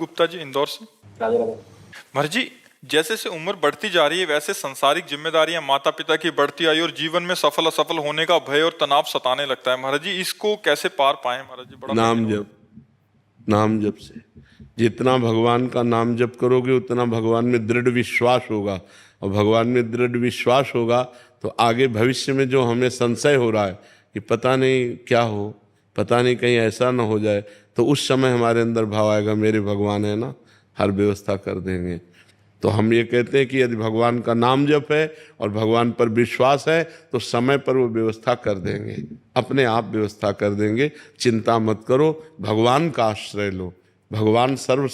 गुप्ता जी, इंदौर से। राधे राधे। महाराज जी, जैसे जैसे उम्र बढ़ती जा रही है वैसे संसारिक जिम्मेदारियां, माता पिता की बढ़ती आयु और जीवन में सफल असफल होने का भय और तनाव सताने लगता है। महाराज जी, इसको कैसे पार पाएं? महाराज जी, बड़ा नाम कठिन जप, नाम जप से जितना भगवान का नाम जप करोगे उतना भगवान में दृढ़ विश्वास होगा, और भगवान में दृढ़ विश्वास होगा तो आगे भविष्य में जो हमें संशय हो रहा है कि पता नहीं क्या हो, पता नहीं कहीं ऐसा ना हो जाए, तो उस समय हमारे अंदर भाव आएगा मेरे भगवान है ना, हर व्यवस्था कर देंगे। तो हम ये कहते हैं कि यदि भगवान का नाम जप है और भगवान पर विश्वास है तो समय पर वो व्यवस्था कर देंगे, अपने आप व्यवस्था कर देंगे। चिंता मत करो, भगवान का आश्रय लो, भगवान सर्व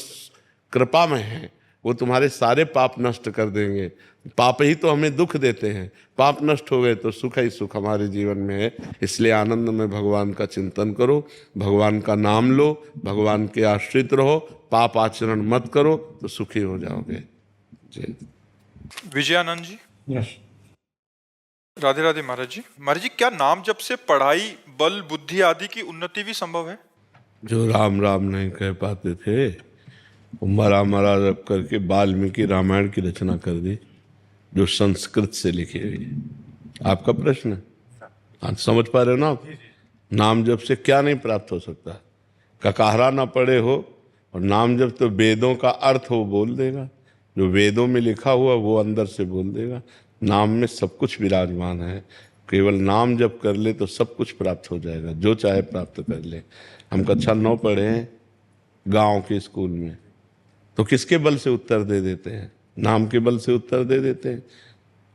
कृपामय है, वो तुम्हारे सारे पाप नष्ट कर देंगे। पाप ही तो हमें दुख देते हैं, पाप नष्ट हो गए तो सुख ही सुख हमारे जीवन में है। इसलिए आनंद में भगवान का चिंतन करो, भगवान का नाम लो, भगवान के आश्रित रहो, पाप आचरण मत करो तो सुखी हो जाओगे। जी। विजयानंद जी, यस। राधे राधे। महाराज जी, महाराज जी, क्या नाम जप से पढ़ाई, बल, बुद्धि आदि की उन्नति भी संभव है? जो राम राम नहीं कह पाते थे वो मरा मरा जप करके वाल्मीकि रामायण की रचना कर दी, जो संस्कृत से लिखी हुई है। आपका प्रश्न है, आज समझ पा रहे हो ना आप? नाम जप से क्या नहीं प्राप्त हो सकता? ककाहरा ना पढ़े हो और नाम जप तो वेदों का अर्थ वो बोल देगा, जो वेदों में लिखा हुआ वो अंदर से बोल देगा। नाम में सब कुछ विराजमान है, केवल नाम जप कर ले तो सब कुछ प्राप्त हो जाएगा, जो चाहे प्राप्त कर ले। हम कक्षा 9 पढ़े हैं गांव के स्कूल में, तो किसके बल से उत्तर दे देते हैं? नाम के बल से उत्तर दे देते हैं।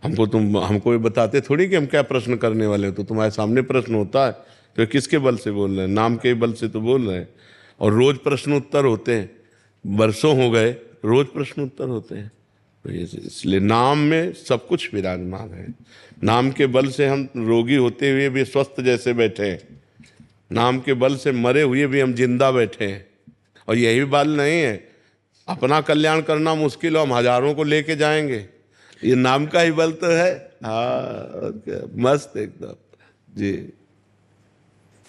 हमको ये बताते थोड़ी कि हम क्या प्रश्न करने वाले हो, तो तुम्हारे सामने प्रश्न होता है तो किसके बल से बोल रहे हैं? नाम के बल से तो बोल रहे हैं। और रोज प्रश्न उत्तर होते हैं, वर्षों हो गए रोज प्रश्न उत्तर होते हैं। तो इसलिए नाम में सब कुछ विराजमान है। नाम के बल से हम रोगी होते हुए भी स्वस्थ जैसे बैठे हैं, नाम के बल से मरे हुए भी हम जिंदा बैठे हैं। और यही बल नहीं है, अपना कल्याण करना मुश्किल हो, हम हजारों को लेके जाएंगे, ये नाम का ही बल तो है। हाँ, मस्त एकदम। जी।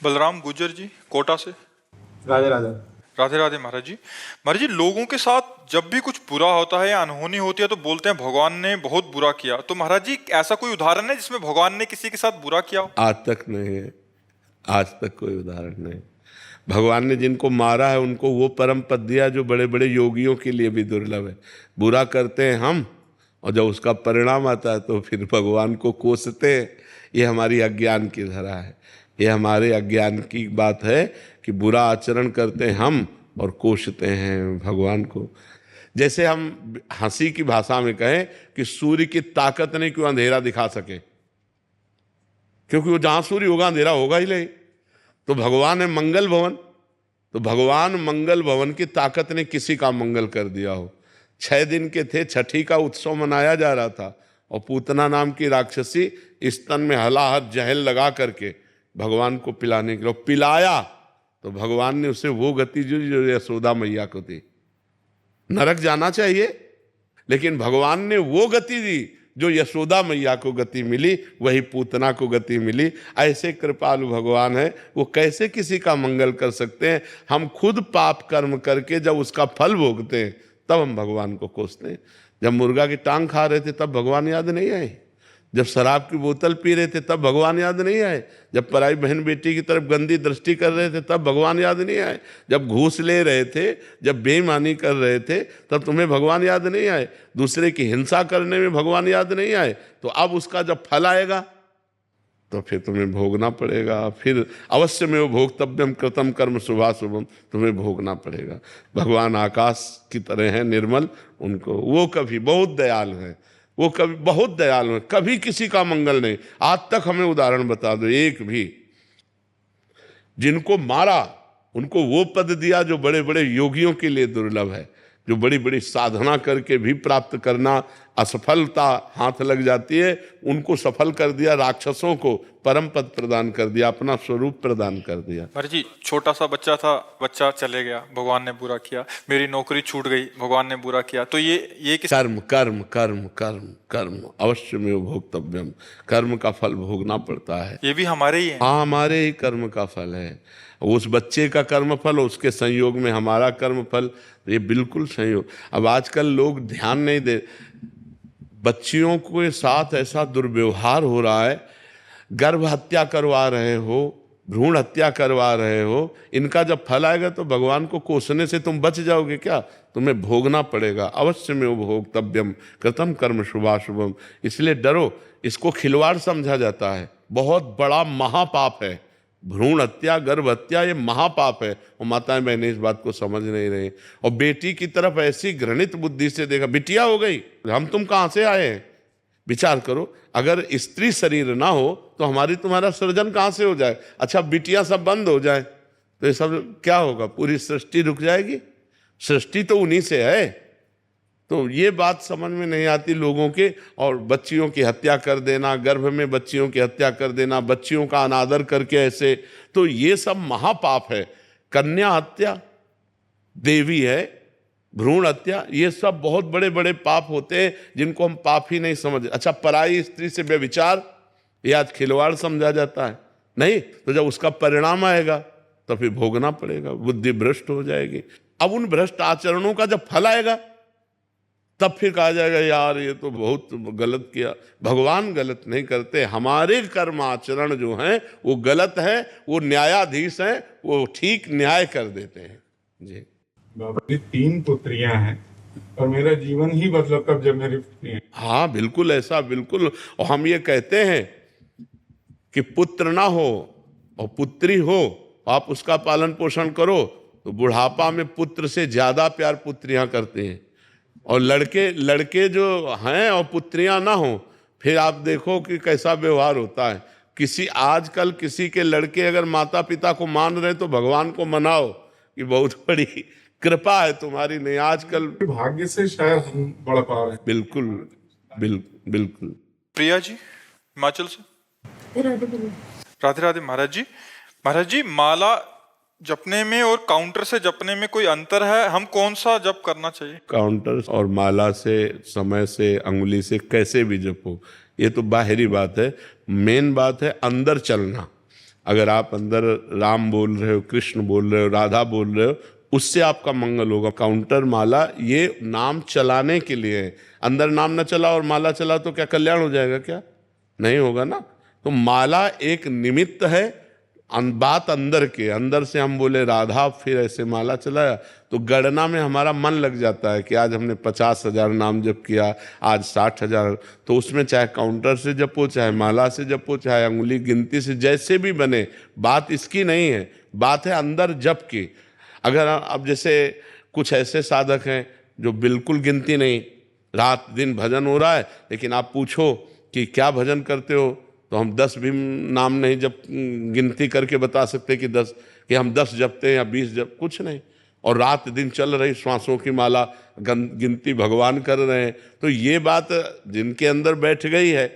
बलराम गुजर जी, कोटा से। राधे राधे। राधे राधे। महाराज जी, महाराज जी, लोगों के साथ जब भी कुछ बुरा होता है या अनहोनी होती है तो बोलते हैं भगवान ने बहुत बुरा किया। तो महाराज जी, ऐसा कोई उदाहरण है जिसमें भगवान ने किसी के साथ बुरा किया हो? आज तक नहीं है, आज तक कोई उदाहरण नहीं। भगवान ने जिनको मारा है उनको वो परम पद दिया जो बड़े बड़े योगियों के लिए भी दुर्लभ है। बुरा करते हैं हम और जब उसका परिणाम आता है तो फिर भगवान को कोसते हैं। ये हमारी अज्ञान की धरा है, ये हमारे अज्ञान की बात है कि बुरा आचरण करते हैं हम और कोसते हैं भगवान को। जैसे हम हंसी की भाषा में कहें कि सूर्य की ताकत नहीं क्यों अंधेरा दिखा सके, क्योंकि वो जहां सूर्य होगा अंधेरा होगा ही नहीं। तो भगवान है मंगल भवन, तो भगवान मंगल भवन की ताकत ने किसी का मंगल कर दिया हो। 6 दिन के थे, छठी का उत्सव मनाया जा रहा था और पूतना नाम की राक्षसी स्तन में हलाहट जहल लगा करके भगवान को पिलाने के लिए पिलाया, तो भगवान ने उसे वो गति जो यशोदा मैया को दी। नरक जाना चाहिए, लेकिन भगवान ने वो गति दी जो यशोदा मैया को गति मिली, वही पूतना को गति मिली। ऐसे कृपालु भगवान है, वो कैसे किसी का मंगल कर सकते हैं? हम खुद पाप कर्म करके जब उसका फल भोगते हैं तब हम भगवान को कोसते हैं। जब मुर्गा की टांग खा रहे थे तब भगवान याद नहीं आए? जब शराब की बोतल पी रहे थे तब भगवान याद नहीं आए? जब पराई बहन बेटी की तरफ गंदी दृष्टि कर रहे थे तब भगवान याद नहीं आए? जब घूस ले रहे थे, जब बेईमानी कर रहे थे तब तुम्हें भगवान याद नहीं आए? दूसरे की हिंसा करने में भगवान याद नहीं आए? तो अब उसका जब फल आएगा तो फिर तुम्हें भोगना पड़ेगा। फिर अवश्य में वो भोक्तव्यम कृतम कर्म शुभाशुभम, तुम्हें भोगना पड़ेगा। भगवान आकाश की तरह है निर्मल, उनको वो कभी बहुत दयालु हैं, वो कभी बहुत दयालु है, कभी किसी का मंगल नहीं। आज तक हमें उदाहरण बता दो एक भी, जिनको मारा उनको वो पद दिया जो बड़े बड़े योगियों के लिए दुर्लभ है, जो बड़ी बड़ी साधना करके भी प्राप्त करना असफलता हाथ लग जाती है, उनको सफल कर दिया, राक्षसों को परम पद प्रदान कर दिया, अपना स्वरूप प्रदान कर दिया। महाराज जी छोटा सा बच्चा था, बच्चा चले गया, भगवान ने बुरा किया, मेरी नौकरी छूट गई, भगवान ने बुरा किया, तो ये किस कर्म कर्म कर्म कर्म कर्म अवश्य में भोक्तव्यम, कर्म का फल भोगना पड़ता है। ये भी हमारे ही है। हाँ, हमारे ही कर्म का फल है। उस बच्चे का कर्म फल, उसके संयोग में हमारा कर्म फल, ये बिल्कुल संयोग। अब आजकल लोग ध्यान नहीं दे, बच्चियों के साथ ऐसा दुर्व्यवहार हो रहा है, गर्भ हत्या करवा रहे हो, भ्रूण हत्या करवा रहे हो, इनका जब फल आएगा तो भगवान को कोसने से तुम बच जाओगे क्या? तुम्हें भोगना पड़ेगा। अवश्य में भोक्तव्यम कृतम कर्म शुभाशुभम। इसलिए डरो, इसको खिलवाड़ समझा जाता है, बहुत बड़ा महापाप है भ्रूण हत्या, गर्भ हत्या, ये महापाप है। और माताएं बहनें इस बात को समझ नहीं रही। और बेटी की तरफ ऐसी घृणित बुद्धि से देखा, बिटिया हो गई, हम तुम कहाँ से आए हैं? विचार करो, अगर स्त्री शरीर ना हो तो हमारी तुम्हारा सृजन कहाँ से हो जाए? अच्छा, बिटिया सब बंद हो जाए तो ये सब क्या होगा? पूरी सृष्टि रुक जाएगी। सृष्टि तो उन्हीं से है। तो ये बात समझ में नहीं आती लोगों के। और बच्चियों की हत्या कर देना, गर्भ में बच्चियों की हत्या कर देना, बच्चियों का अनादर करके ऐसे, तो ये सब महापाप है। कन्या हत्या देवी है, भ्रूण हत्या, ये सब बहुत बड़े बड़े पाप होते हैं जिनको हम पाप ही नहीं समझ। अच्छा, पराई स्त्री से व्यभिचार, ये आज खिलवाड़ समझा जाता है। नहीं तो जब उसका परिणाम आएगा तो फिर भोगना पड़ेगा, बुद्धि भ्रष्ट हो जाएगी। अब उन भ्रष्ट आचरणों का जब फल आएगा तब फिर कहा जाएगा यार ये तो बहुत गलत किया। भगवान गलत नहीं करते, हमारे कर्म आचरण जो हैं वो गलत है, वो न्यायाधीश हैं, वो ठीक न्याय कर देते हैं। जी बाबा जी 3 पुत्रियां हैं और मेरा जीवन ही बदला तब जब मेरी पुत्रियां। हाँ बिल्कुल ऐसा, बिल्कुल। और हम ये कहते हैं कि पुत्र ना हो और पुत्री हो, आप उसका पालन पोषण करो तो बुढ़ापा में पुत्र से ज्यादा प्यार पुत्रियां करती हैं। और लड़के जो हैं और पुत्रियां ना हो, फिर आप देखो कि कैसा व्यवहार होता है। आजकल किसी के लड़के अगर माता पिता को मान रहे तो भगवान को मनाओ कि बहुत बड़ी कृपा है तुम्हारी। नहीं, आजकल भाग्य से शायद हम बढ़ पा रहे हैं। बिल्कुल बिल्कुल बिल्कुल। प्रिया जी हिमाचल से। राधे राधे। महाराज जी माला जपने में और काउंटर से जपने में कोई अंतर है? हम कौन सा जप करना चाहिए? काउंटर और माला से, समय से, अंगुली से, कैसे भी जपो, ये तो बाहरी बात है। मेन बात है अंदर चलना। अगर आप अंदर राम बोल रहे हो, कृष्ण बोल रहे हो, राधा बोल रहे हो, उससे आपका मंगल होगा। काउंटर माला ये नाम चलाने के लिए है। अंदर नाम न चला और माला चला तो क्या कल्याण हो जाएगा? क्या नहीं होगा ना। तो माला एक निमित्त है, बात अंदर के। अंदर से हम बोले राधा, फिर ऐसे माला चलाया तो गणना में हमारा मन लग जाता है कि आज हमने 50,000 नाम जप किया, आज 60,000। तो उसमें चाहे काउंटर से जपो, चाहे माला से जपो, चाहे अंगुली गिनती से, जैसे भी बने, बात इसकी नहीं है, बात है अंदर जप की। अगर अब जैसे कुछ ऐसे साधक हैं जो बिल्कुल गिनती नहीं, रात दिन भजन हो रहा है, लेकिन आप पूछो कि क्या भजन करते हो तो हम 10 भी नाम नहीं जब गिनती करके बता सकते कि हम 10 जपते हैं या 20 जप, कुछ नहीं। और रात दिन चल रही श्वासों की माला, गिनती भगवान कर रहे हैं। तो ये बात जिनके अंदर बैठ गई है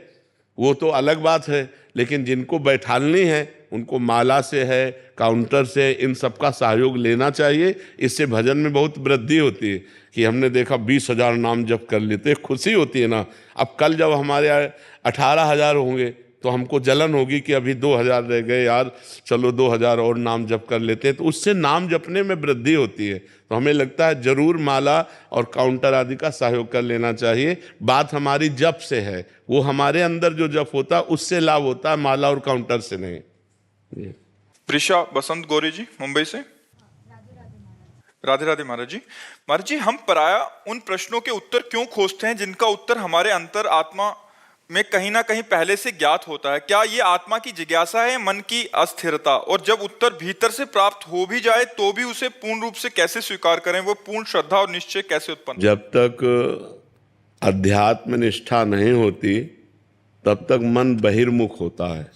वो तो अलग बात है, लेकिन जिनको बैठालनी है उनको माला से है, काउंटर से, इन सब का सहयोग लेना चाहिए। इससे भजन में बहुत वृद्धि होती है कि हमने देखा 20,000 नाम जप कर लेते, खुशी होती है ना। अब कल जब हमारे 18,000 होंगे तो हमको जलन होगी कि अभी 2,000 रह गए यार, चलो 2,000 और नाम जप कर लेते हैं। तो उससे नाम जपने में वृद्धि होती है। तो हमें लगता है जरूर माला और काउंटर आदि का सहयोग कर लेना चाहिए। बात हमारी जप से है, वो हमारे अंदर जो जप होता है उससे लाभ होता है, माला और काउंटर से नहीं। प्रिशा बसंत गौरी जी मुंबई से। राधे राधे। महाराज जी हम पराया उन प्रश्नों के उत्तर क्यों खोजते हैं जिनका उत्तर हमारे अंतर आत्मा में कहीं ना कहीं पहले से ज्ञात होता है? क्या ये आत्मा की जिज्ञासा है, मन की अस्थिरता? और जब उत्तर भीतर से प्राप्त हो भी जाए तो भी उसे पूर्ण रूप से कैसे स्वीकार करें? वो पूर्ण श्रद्धा और निश्चय कैसे उत्पन्न? जब तक अध्यात्म निष्ठा नहीं होती तब तक मन बहिर्मुख होता है।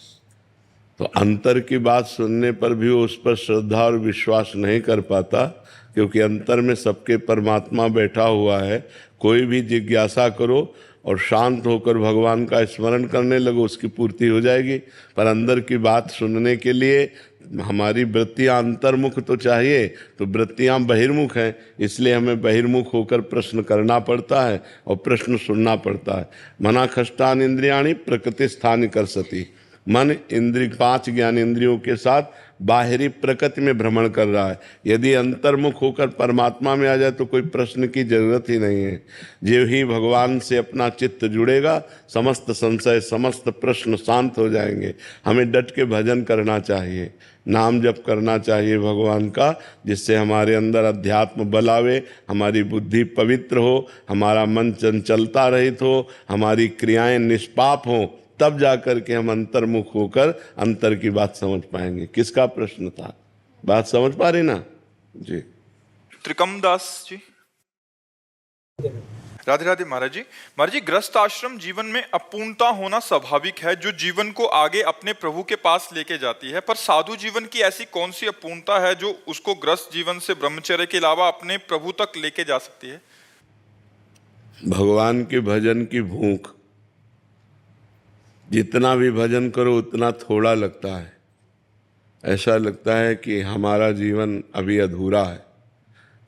तो अंतर की बात सुनने पर भी वो उस पर श्रद्धा और विश्वास नहीं कर पाता, क्योंकि अंतर में सबके परमात्मा बैठा हुआ है। कोई भी जिज्ञासा करो, और शांत होकर भगवान का स्मरण करने लगो, उसकी पूर्ति हो जाएगी। पर अंदर की बात सुनने के लिए हमारी वृत्तियाँ अंतर्मुख तो चाहिए, तो वृत्तियाँ बहिर्मुख हैं, इसलिए हमें बहिर्मुख होकर प्रश्न करना पड़ता है और प्रश्न सुनना पड़ता है। मना खष्टान इंद्रियाणी प्रकृति स्थान कर सती। मन इंद्रिय 5 ज्ञान इंद्रियों के साथ बाहरी प्रकृति में भ्रमण कर रहा है। यदि अंतर्मुख होकर परमात्मा में आ जाए तो कोई प्रश्न की जरूरत ही नहीं है। जो ही भगवान से अपना चित्त जुड़ेगा, समस्त संशय समस्त प्रश्न शांत हो जाएंगे। हमें डट के भजन करना चाहिए, नाम जप करना चाहिए भगवान का, जिससे हमारे अंदर अध्यात्म बल आवे, हमारी बुद्धि पवित्र हो, हमारा मन चंचलता रहित हो, हमारी क्रियाएं निष्पाप हों, तब जाकर के हम अंतर्मुख होकर अंतर की बात समझ पाएंगे। किसका प्रश्न था? बात समझ पा रही ना जी? त्रिकम दास जी। राधे राधे महाराज जी। महाराज जी, ग्रस्त आश्रम जीवन में अपूर्णता होना स्वाभाविक है, जो जीवन को आगे अपने प्रभु के पास लेके जाती है। पर साधु जीवन की ऐसी कौन सी अपूर्णता है जो उसको ग्रस्त जीवन से ब्रह्मचर्य के अलावा अपने प्रभु तक लेके जा सकती है? भगवान के भजन की भूख। जितना भी भजन करो उतना थोड़ा लगता है। ऐसा लगता है कि हमारा जीवन अभी अधूरा है।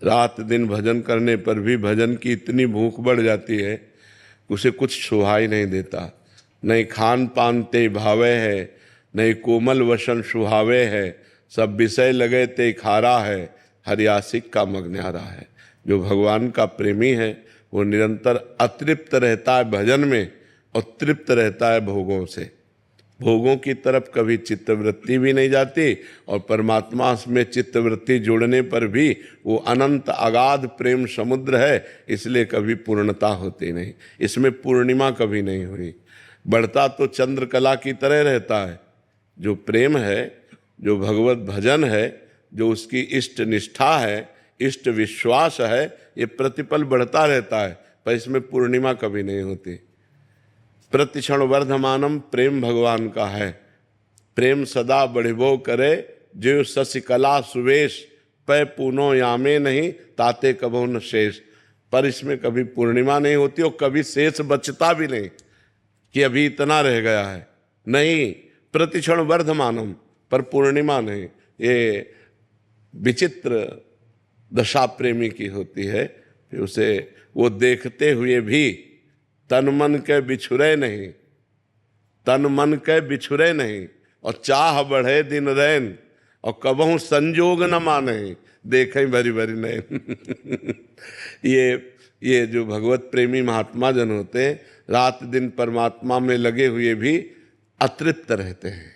रात दिन भजन करने पर भी भजन की इतनी भूख बढ़ जाती है, उसे कुछ शोभा ही नहीं देता। नहीं खान पान ते भावे है, नहीं कोमल वसन सुहावे है, सब विषय लगे ते खारा है, हरियासिक का मग्न्यारा है। जो भगवान का प्रेमी है वो निरंतर अतृप्त रहता है भजन में और तृप्त रहता है भोगों से। भोगों की तरफ कभी चित्तवृत्ति भी नहीं जाती, और परमात्मा में चित्तवृत्ति जोड़ने पर भी वो अनंत अगाध प्रेम समुद्र है, इसलिए कभी पूर्णता होती नहीं। इसमें पूर्णिमा कभी नहीं हुई। बढ़ता तो चंद्रकला की तरह रहता है। जो प्रेम है, जो भगवत भजन है, जो उसकी इष्ट निष्ठा है, इष्ट विश्वास है, ये प्रतिपल बढ़ता रहता है, पर इसमें पूर्णिमा कभी नहीं होती। प्रतिक्षण वर्धमानम प्रेम भगवान का है। प्रेम सदा बढ़िबो करे, जो शशिकला सुवेश, पै पूनो यामे नहीं, ताते कबो न शेष। पर इसमें कभी पूर्णिमा नहीं होती और कभी शेष बचता भी नहीं कि अभी इतना रह गया है। नहीं, प्रतिक्षण वर्धमानम, पर पूर्णिमा नहीं। ये विचित्र दशा प्रेमी की होती है। फिर उसे वो देखते हुए भी तन मन के बिछुरे नहीं, तन मन के बिछुरे नहीं, और चाह बढ़े दिन रैन, और कबहू संजोग न माने, देखें भरी भरी नैन। ये जो भगवत प्रेमी महात्मा जन होते हैं, रात दिन परमात्मा में लगे हुए भी अतृप्त रहते हैं।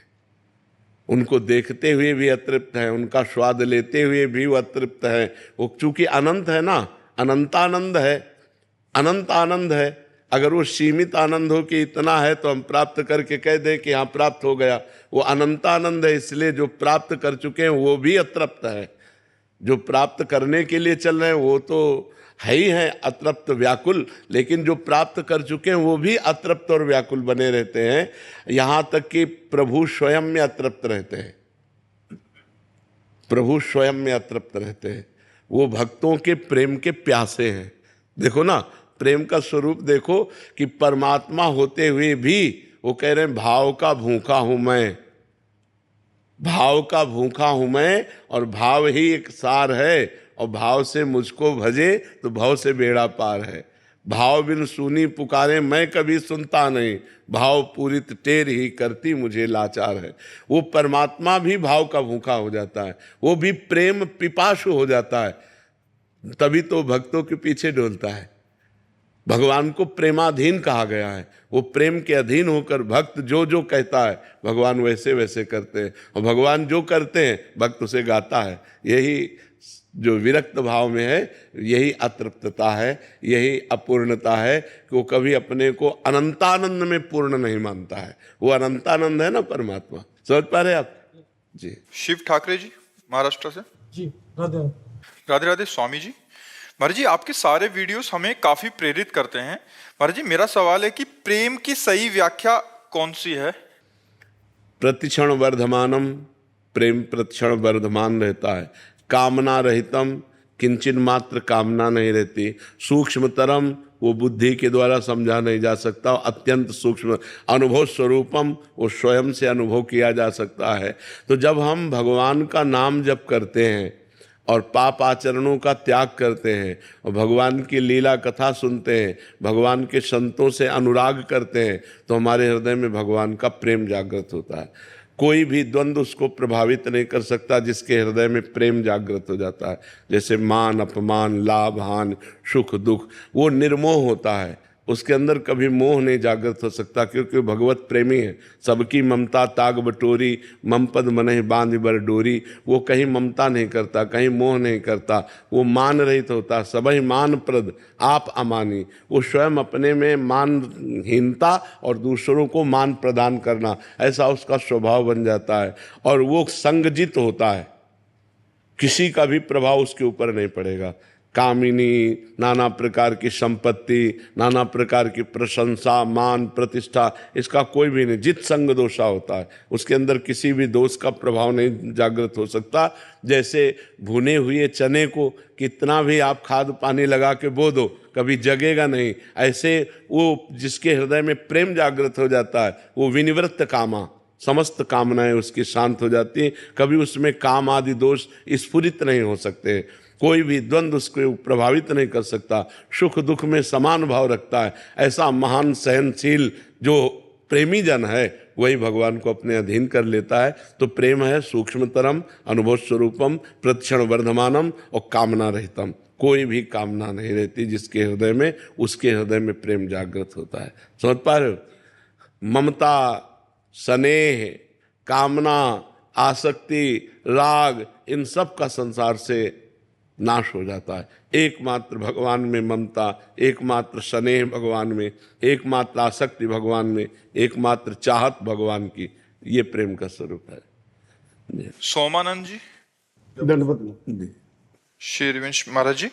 उनको देखते हुए भी अतृप्त है, उनका स्वाद लेते हुए भी वो अतृप्त है। वो चूंकि अनंत है ना, अनंतानंद है, अनंत आनंद है। अगर वो सीमित आनंद हो कि इतना है तो हम प्राप्त करके कह दें कि हाँ प्राप्त हो गया, वो अनंतानंद है, इसलिए जो प्राप्त कर चुके हैं वो भी अतृप्त है। जो प्राप्त करने के लिए चल रहे हैं वो तो है ही है अतृप्त व्याकुल, लेकिन जो प्राप्त कर चुके हैं वो भी अतृप्त और व्याकुल बने रहते हैं। यहाँ तक कि प्रभु स्वयं में अतृप्त रहते हैं। प्रभु स्वयं में अतृप्त रहते हैं। वो भक्तों के प्रेम के प्यासे हैं। देखो ना, प्रेम का स्वरूप देखो कि परमात्मा होते हुए भी वो कह रहे हैं भाव का भूखा हूं मैं, भाव का भूखा हूं मैं, और भाव ही एक सार है, और भाव से मुझको भजे तो भाव से बेड़ा पार है। भाव बिन सुनी पुकारे मैं कभी सुनता नहीं, भाव पूरित टेर ही करती मुझे लाचार है। वो परमात्मा भी भाव का भूखा हो जाता है, वो भी प्रेम पिपासु हो जाता है, तभी तो भक्तों के पीछे डोलता है। भगवान को प्रेमाधीन कहा गया है। वो प्रेम के अधीन होकर भक्त जो जो कहता है भगवान वैसे वैसे करते हैं, और भगवान जो करते हैं भक्त उसे गाता है। यही जो विरक्त भाव में है, यही अतृप्तता है, यही अपूर्णता है कि वो कभी अपने को अनंतानंद में पूर्ण नहीं मानता है। वो अनंतानंद है ना परमात्मा। समझ पा रहे आप जी? शिव ठाकरे जी महाराष्ट्र से जी। राधे राधे राधे। स्वामी जी, महाराज जी आपके सारे वीडियोस हमें काफी प्रेरित करते हैं। महाराज जी मेरा सवाल है कि प्रेम की सही व्याख्या कौन सी है? प्रतिक्षण वर्धमानम, प्रेम प्रतिक्षण वर्धमान रहता है। कामना रहितम, किंचन मात्र कामना नहीं रहती। सूक्ष्मतरम, वो बुद्धि के द्वारा समझा नहीं जा सकता, अत्यंत सूक्ष्म अनुभव स्वरूपम वो स्वयं से अनुभव किया जा सकता है। तो जब हम भगवान का नाम जप करते हैं और पाप आचरणों का त्याग करते हैं और भगवान की लीला कथा सुनते हैं, भगवान के संतों से अनुराग करते हैं, तो हमारे हृदय में भगवान का प्रेम जागृत होता है। कोई भी द्वंद्व उसको प्रभावित नहीं कर सकता जिसके हृदय में प्रेम जागृत हो जाता है। जैसे मान अपमान, लाभ हानि, सुख दुख, वो निर्मोह होता है, उसके अंदर कभी मोह नहीं जागृत हो सकता, क्योंकि वो भगवत प्रेमी है। सबकी ममता ताग बटोरी, मम पद मनहि बांध बर डोरी। वो कहीं ममता नहीं करता, कहीं मोह नहीं करता, वो मान रहित होता। सबहि मान प्रद आप अमानी। वो स्वयं अपने में मानहीनता और दूसरों को मान प्रदान करना, ऐसा उसका स्वभाव बन जाता है। और वो संगजित होता है, किसी का भी प्रभाव उसके ऊपर नहीं पड़ेगा। कामिनी, नाना प्रकार की संपत्ति, नाना प्रकार की प्रशंसा, मान प्रतिष्ठा, इसका कोई भी नहीं। जित संग दोषा होता है, उसके अंदर किसी भी दोष का प्रभाव नहीं जागृत हो सकता। जैसे भुने हुए चने को कितना भी आप खाद पानी लगा के बो दो, कभी जगेगा नहीं। ऐसे वो जिसके हृदय में प्रेम जागृत हो जाता है, वो विनिवृत्त कामा, समस्त कामनाएं उसकी शांत हो जाती हैं। कभी उसमें काम आदि दोष स्फुरित नहीं हो सकते। कोई भी द्वंद्व उसको प्रभावित नहीं कर सकता। सुख दुख में समान भाव रखता है। ऐसा महान सहनशील जो प्रेमी जन है, वही भगवान को अपने अधीन कर लेता है। तो प्रेम है सूक्ष्मतरम, अनुभव स्वरूपम, प्रतिक्षण वर्धमानम और कामना रहितम। कोई भी कामना नहीं रहती जिसके हृदय में, उसके हृदय में प्रेम जागृत होता है। समझ पा रहे हो? ममता, स्नेह, कामना, आसक्ति, राग, इन सब का संसार से नाश हो जाता है। एकमात्र भगवान में ममता, एकमात्र स्नेह भगवान में, एकमात्र आसक्ति भगवान में, एकमात्र चाहत भगवान की, ये प्रेम का स्वरूप है। सोमानंद जी, दंडवत शेरवंश महाराज जी,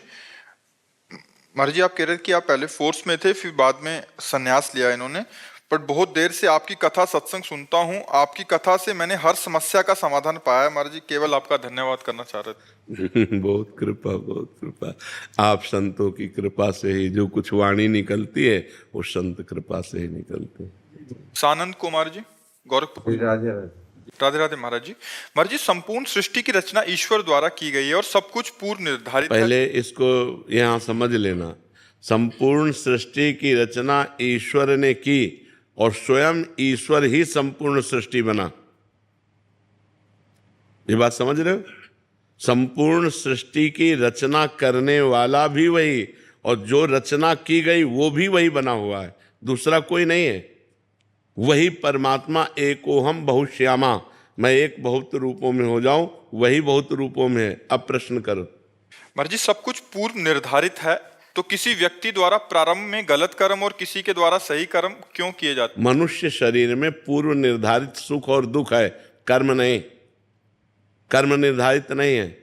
आप कह रहे थे कि आप पहले फोर्स में थे, फिर बाद में संन्यास लिया इन्होंने, पर बहुत देर से आपकी कथा सत्संग सुनता हूँ। आपकी कथा से मैंने हर समस्या का समाधान पाया महाराज जी। केवल आपका धन्यवाद करना चाह रहे थे। बहुत कृपा, बहुत कृपा। आप संतों की कृपा से ही जो कुछ वाणी निकलती है, वो संत कृपा से ही निकलती है। सानंद कुमार जी, गोरखपुर। राधे राधे महाराज जी, संपूर्ण सृष्टि की रचना ईश्वर द्वारा की गई है और सब कुछ पूर्व निर्धारित है। पहले इसको यहाँ समझ लेना, संपूर्ण सृष्टि की रचना ईश्वर ने की और स्वयं ईश्वर ही संपूर्ण सृष्टि बना। ये बात समझ रहे हो? संपूर्ण सृष्टि की रचना करने वाला भी वही, और जो रचना की गई वो भी वही बना हुआ है, दूसरा कोई नहीं है। वही परमात्मा एकोहम बहुश्यामा, मैं एक बहुत रूपों में हो जाऊं, वही बहुत रूपों में है। अब प्रश्न करो महाराज जी, सब कुछ पूर्व निर्धारित है, तो किसी व्यक्ति द्वारा प्रारंभ में गलत कर्म और किसी के द्वारा सही कर्म क्यों किए जाते? मनुष्य शरीर में पूर्व निर्धारित सुख और दुख है, कर्म नहीं। कर्म निर्धारित नहीं है।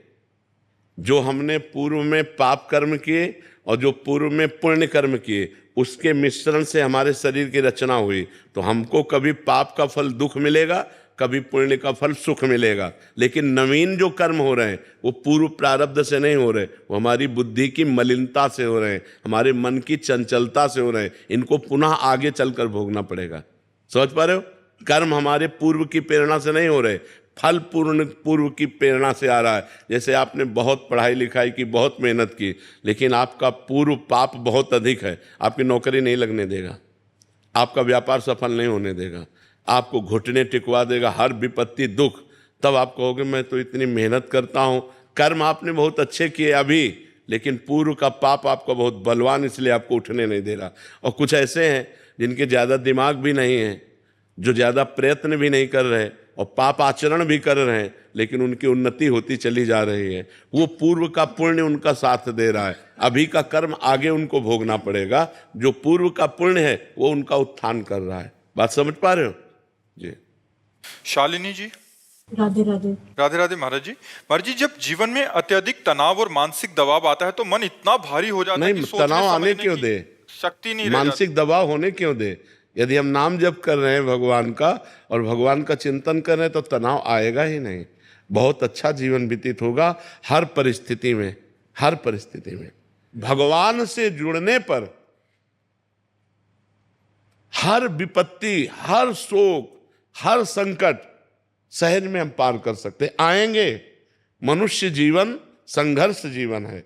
जो हमने पूर्व में पाप कर्म किए और जो पूर्व में पुण्य कर्म किए, उसके मिश्रण से हमारे शरीर की रचना हुई। तो हमको कभी पाप का फल दुख मिलेगा, कभी पुण्य का फल सुख मिलेगा। लेकिन नवीन जो कर्म हो रहे हैं वो पूर्व प्रारब्ध से नहीं हो रहे, वो हमारी बुद्धि की मलिनता से हो रहे हैं, हमारे मन की चंचलता से हो रहे हैं। इनको पुनः आगे चलकर भोगना पड़ेगा। समझ पा रहे हो? कर्म हमारे पूर्व की प्रेरणा से नहीं हो रहे, फल पूर्व की प्रेरणा से आ रहा है। जैसे आपने बहुत पढ़ाई लिखाई की, बहुत मेहनत की, लेकिन आपका पूर्व पाप बहुत अधिक है, आपकी नौकरी नहीं लगने देगा, आपका व्यापार सफल नहीं होने देगा, आपको घुटने टिकवा देगा, हर विपत्ति दुख। तब आप कहोगे मैं तो इतनी मेहनत करता हूँ। कर्म आपने बहुत अच्छे किए अभी, लेकिन पूर्व का पाप आपका बहुत बलवान, इसलिए आपको उठने नहीं दे रहा। और कुछ ऐसे हैं जिनके ज़्यादा दिमाग भी नहीं है, जो ज़्यादा प्रयत्न भी नहीं कर रहे और पाप आचरण भी कर रहे हैं, लेकिन उनकी उन्नति होती चली जा रही है। वो पूर्व का पुण्य उनका साथ दे रहा है। अभी का कर्म आगे उनको भोगना पड़ेगा। जो पूर्व का पुण्य है वो उनका उत्थान कर रहा है। बात समझ पा रहे हो जी? शालिनी जी, राधे राधे। राधे राधे महाराज जी, जब जीवन में अत्यधिक तनाव और मानसिक दबाव आता है तो मन इतना भारी हो जाता है कि सोचने तनाव आने समझने क्यों की दे? शक्ति नहीं रह जाती। मानसिक दबाव होने क्यों दे? यदि हम नाम जप कर रहे हैं भगवान का और भगवान का चिंतन कर रहे हैं तो तनाव आएगा ही नहीं। बहुत अच्छा जीवन व्यतीत होगा हर परिस्थिति में। हर परिस्थिति में भगवान से जुड़ने पर हर विपत्ति, हर शोक, हर संकट सहज में हम पार कर सकते हैं। आएंगे। मनुष्य जीवन संघर्ष जीवन है।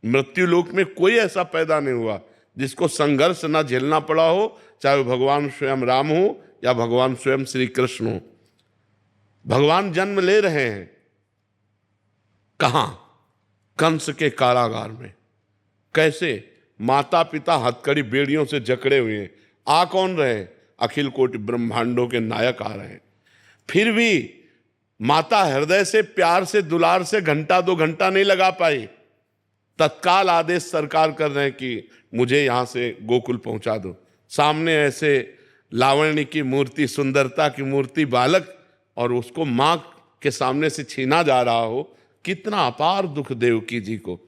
मृत्यु लोक में कोई ऐसा पैदा नहीं हुआ जिसको संघर्ष ना झेलना पड़ा हो, चाहे वो भगवान स्वयं राम हो या भगवान स्वयं श्री कृष्ण हो। भगवान जन्म ले रहे हैं कहां? कंस के कारागार में। कैसे? माता पिता हथकड़ी बेड़ियों से जकड़े हुए हैं। आ कौन रहे? अखिल कोटि ब्रह्मांडों के नायक आ रहे हैं। फिर भी माता हृदय से, प्यार से, दुलार से घंटा 2 घंटा नहीं लगा पाई। तत्काल आदेश सरकार कर रहे हैं कि मुझे यहां से गोकुल पहुंचा दो। सामने ऐसे लावण्य की मूर्ति, सुंदरता की मूर्ति बालक, और उसको मां के सामने से छीना जा रहा हो। कितना अपार दुख देवकी जी को।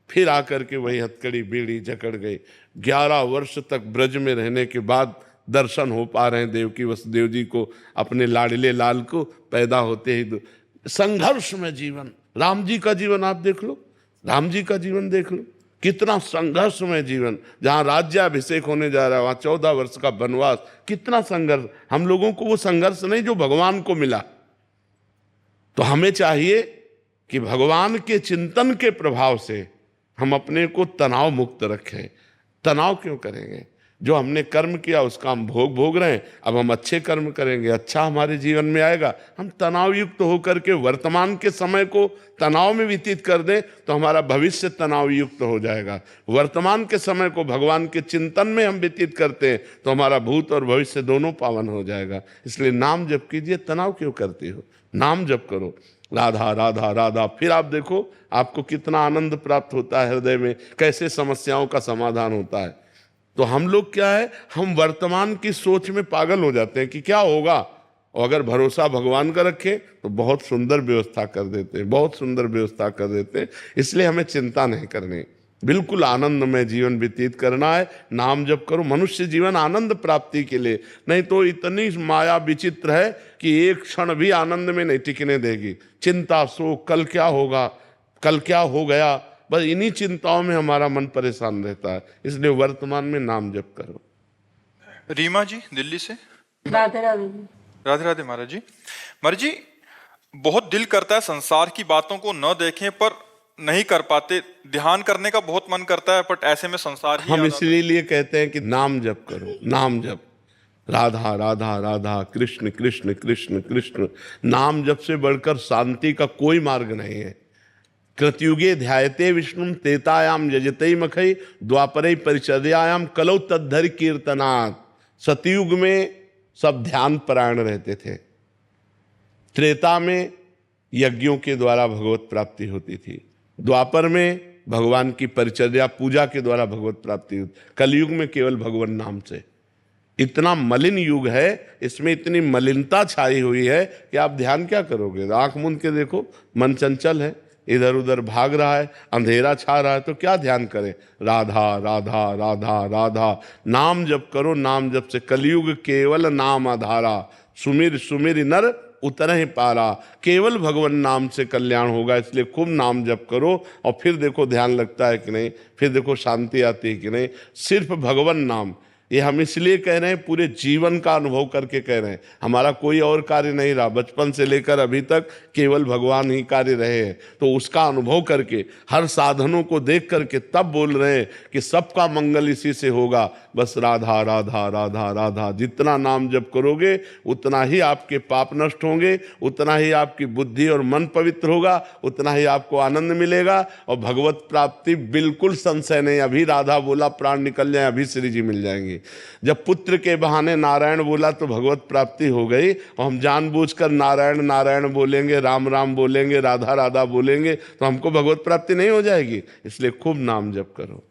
फिर आकर के वही हथकड़ी बेड़ी जकड़ गई। 11 वर्ष तक ब्रज में रहने के बाद दर्शन हो पा रहे हैं देवकी वसुदेव जी को, अपने लाडले लाल को। पैदा होते ही संघर्ष में जीवन। राम जी का जीवन आप देख लो, राम जी का जीवन देख लो, कितना संघर्ष में जीवन। जहां राज्याभिषेक होने जा रहा है वहां 14 वर्ष का वनवास। कितना संघर्ष। हम लोगों को वो संघर्ष नहीं जो भगवान को मिला। तो हमें चाहिए कि भगवान के चिंतन के प्रभाव से हम अपने को तनाव मुक्त रखें। तनाव क्यों करेंगे? जो हमने कर्म किया उसका हम भोग रहे हैं। अब हम अच्छे कर्म करेंगे, अच्छा हमारे जीवन में आएगा। हम तनाव युक्त होकर के वर्तमान के समय को तनाव में व्यतीत कर दें तो हमारा भविष्य तनाव युक्त हो जाएगा। वर्तमान के समय को भगवान के चिंतन में हम व्यतीत करते हैं तो हमारा भूत और भविष्य दोनों पावन हो जाएगा। इसलिए नाम जप कीजिए। तनाव क्यों करते हो? नाम जप करो, राधा राधा राधा। फिर आप देखो आपको कितना आनंद प्राप्त होता है हृदय में, कैसे समस्याओं का समाधान होता है। तो हम लोग क्या है, हम वर्तमान की सोच में पागल हो जाते हैं कि क्या होगा, और अगर भरोसा भगवान का रखें तो बहुत सुंदर व्यवस्था कर देते हैं, बहुत सुंदर व्यवस्था कर देते हैं। इसलिए हमें चिंता नहीं करनी, बिल्कुल आनंद में जीवन व्यतीत करना है। नाम जप करो। मनुष्य जीवन आनंद प्राप्ति के लिए, नहीं तो इतनी माया विचित्र है कि एक क्षण भी आनंद में नहीं टिकने देगी। चिंता, शोक, कल क्या होगा, कल क्या हो गया, बस इन्हीं चिंताओं में हमारा मन परेशान रहता है। इसलिए वर्तमान में नाम जप करो। रीमा जी दिल्ली से। राधे राधे। राधे राधे महाराज जी। महाराज जी, बहुत दिल करता है संसार की बातों को न देखें पर नहीं कर पाते। ध्यान करने का बहुत मन करता है बट ऐसे में संसार ही हम इसलिए कहते हैं कि नाम जप करो। नाम जप, राधा राधा राधा, कृष्ण कृष्ण कृष्ण कृष्ण। नाम जप से बढ़कर शांति का कोई मार्ग नहीं है। कृतयुगे ध्यायते विष्णुम तेतायाम यजते मखई, द्वापरे परिचर्यायाम कलौ तद्धर कीर्तनात्। सतयुग में सब ध्यान परायण रहते थे। त्रेता में यज्ञों के द्वारा भगवत प्राप्ति होती थी। द्वापर में भगवान की परिचर्या पूजा के द्वारा भगवत प्राप्ति होती। कलयुग में केवल भगवान नाम से। इतना मलिन युग है, इसमें इतनी मलिनता छाई हुई है कि आप ध्यान क्या करोगे? आंख मूंद के देखो, मन चंचल है, इधर उधर भाग रहा है, अंधेरा छा रहा है, तो क्या ध्यान करें? राधा राधा राधा राधा। नाम जप करो। नाम जप से कलयुग केवल नाम आधारा, सुमिर सुमिर नर उतरहि पारा। केवल भगवान नाम से कल्याण होगा। इसलिए खूब नाम जप करो और फिर देखो ध्यान लगता है कि नहीं, फिर देखो शांति आती है कि नहीं। सिर्फ भगवान नाम, ये हम इसलिए कह रहे हैं, पूरे जीवन का अनुभव करके कह रहे हैं। हमारा कोई और कार्य नहीं रहा, बचपन से लेकर अभी तक केवल भगवान ही कार्य रहे हैं। तो उसका अनुभव करके, हर साधनों को देख करके तब बोल रहे हैं कि सबका मंगल इसी से होगा। बस राधा राधा राधा राधा। जितना नाम जप करोगे उतना ही आपके पाप नष्ट होंगे, उतना ही आपकी बुद्धि और मन पवित्र होगा, उतना ही आपको आनंद मिलेगा और भगवत प्राप्ति बिल्कुल संशय नहीं। अभी राधा बोला प्राण निकल जाए, अभी श्री जी मिल जाएंगे। जब पुत्र के बहाने नारायण बोला तो भगवत प्राप्ति हो गई। और हम जानबूझकर नारायण नारायण बोलेंगे, राम राम बोलेंगे, राधा राधा बोलेंगे तो हमको भगवत प्राप्ति नहीं हो जाएगी। इसलिए खूब नाम जप करो।